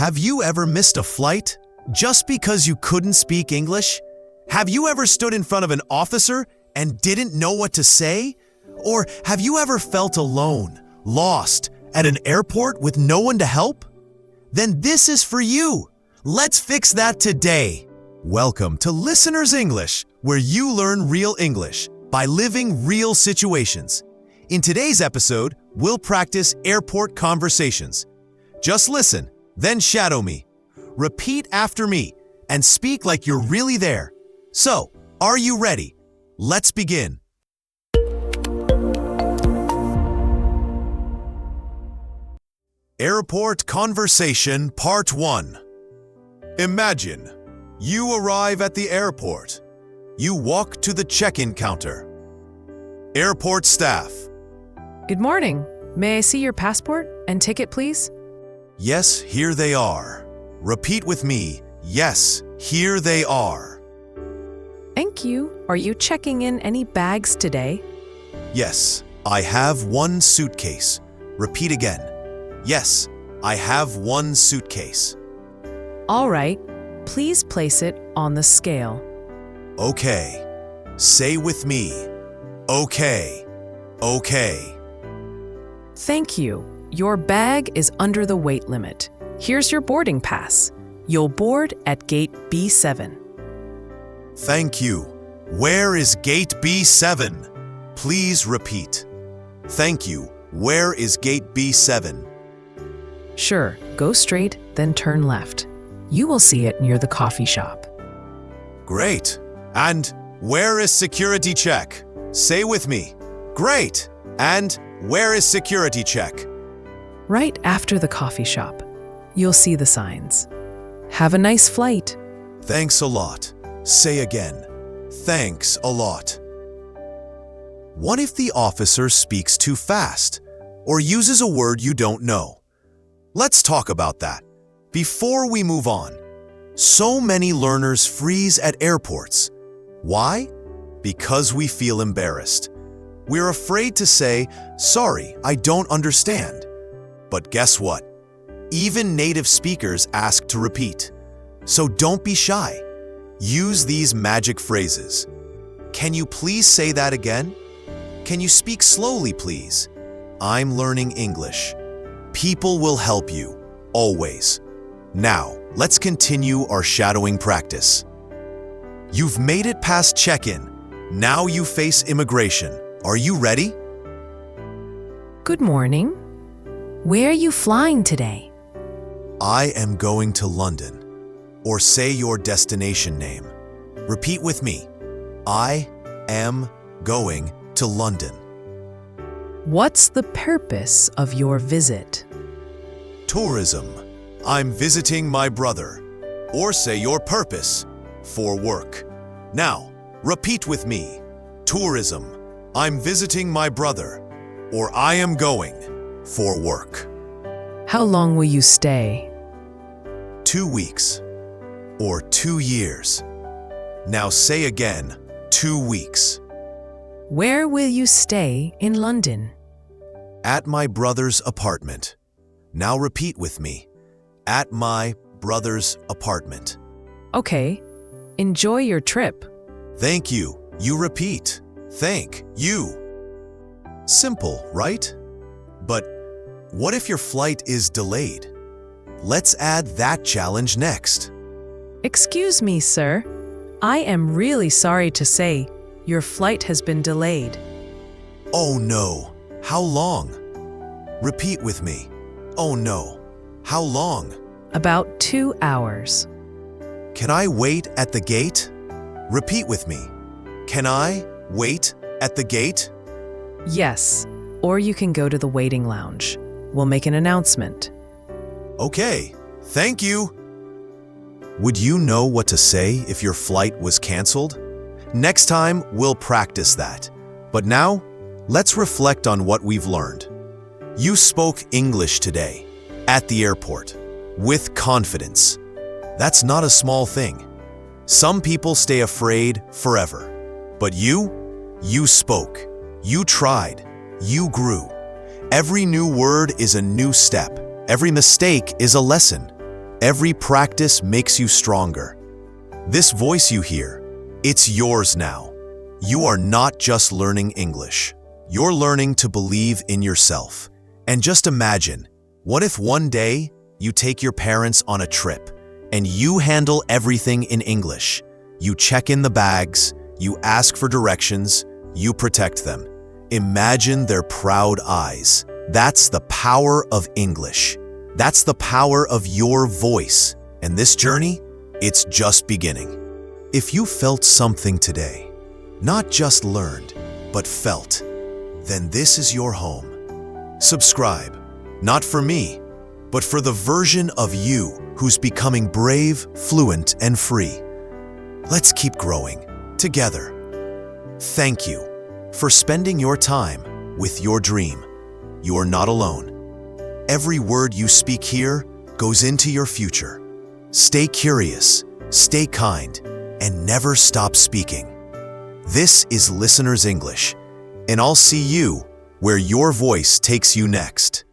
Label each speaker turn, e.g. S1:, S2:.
S1: Have you ever missed a flight just because you couldn't speak English? Have you ever stood in front of an officer and didn't know what to say? Or have you ever felt alone, lost, at an airport with no one to help? Then this is for you. Let's fix that today. Welcome to Listener's English, where you learn real English by living real situations. In today's episode, we'll practice airport conversations. Just listen, then shadow me. Repeat after me and speak like you're really there. So, are you ready? Let's begin. Airport Conversation Part 1. Imagine you arrive at the airport. You walk to the check-in counter. Airport staff.
S2: Good morning. May I see your passport and ticket, please?
S1: Yes, here they are. Repeat with me. Yes, here they are.
S2: Thank you. Are you checking in any bags today?
S1: Yes, I have one suitcase. Repeat again. Yes, I have one suitcase.
S2: All right. Please place it on the scale.
S1: Okay. Say with me. Okay. Okay.
S2: Thank you. Your bag is under the weight limit. Here's your boarding pass. You'll board at gate B7.
S1: Thank you. Where is gate B7? Please repeat. Thank you. Where is gate B7?
S2: Sure, go straight, then turn left. You will see it near the coffee shop.
S1: Great. And where is security check? Say with me. Great. And where is security check?
S2: Right after the coffee shop. You'll see the signs. Have a nice flight.
S1: Thanks a lot. Say again. Thanks a lot. What if the officer speaks too fast or uses a word you don't know? Let's talk about that. Before we move on, so many learners freeze at airports. Why? Because we feel embarrassed. We're afraid to say, "Sorry, I don't understand." But guess what? Even native speakers ask to repeat. So don't be shy. Use these magic phrases. Can you please say that again? Can you speak slowly, please? I'm learning English. People will help you, always. Now, let's continue our shadowing practice. You've made it past check-in. Now you face immigration. Are you ready?
S2: Good morning. Where are you flying today?
S1: I am going to London. Or say your destination name. Repeat with me. I am going to London.
S2: What's the purpose of your visit?
S1: Tourism. I'm visiting my brother. Or say your purpose. For work. Now, repeat with me. Tourism. I'm visiting my brother. Or I am going. For work.
S2: How long will you stay?
S1: 2 weeks. Or 2 years. Now say again, 2 weeks.
S2: Where will you stay in London?
S1: At my brother's apartment. Now repeat with me. At my brother's apartment.
S2: Okay. Enjoy your trip.
S1: Thank you. You repeat. Thank you. Simple, right? But what if your flight is delayed? Let's add that challenge next.
S2: Excuse me, sir. I am really sorry to say your flight has been delayed.
S1: Oh no. How long? Repeat with me. Oh no. How long?
S2: About 2 hours.
S1: Can I wait at the gate? Repeat with me. Can I wait at the gate?
S2: Yes, or you can go to the waiting lounge. We'll make an announcement.
S1: Okay, thank you. Would you know what to say if your flight was canceled? Next time, we'll practice that. But now, let's reflect on what we've learned. You spoke English today, at the airport, with confidence. That's not a small thing. Some people stay afraid forever. But you spoke. You tried. You grew. Every new word is a new step. Every mistake is a lesson. Every practice makes you stronger. This voice you hear, it's yours now. You are not just learning English. You're learning to believe in yourself. And just imagine, what if one day you take your parents on a trip and you handle everything in English? You check in the bags, you ask for directions, you protect them. Imagine their proud eyes. That's the power of English. That's the power of your voice. And this journey, it's just beginning. If you felt something today, not just learned, but felt, then this is your home. Subscribe, not for me, but for the version of you who's becoming brave, fluent, and free. Let's keep growing together. Thank you for spending your time with your dream. You are not alone. Every word you speak here goes into your future. Stay curious, stay kind, and never stop speaking. This is Listener's English, and I'll see you where your voice takes you next.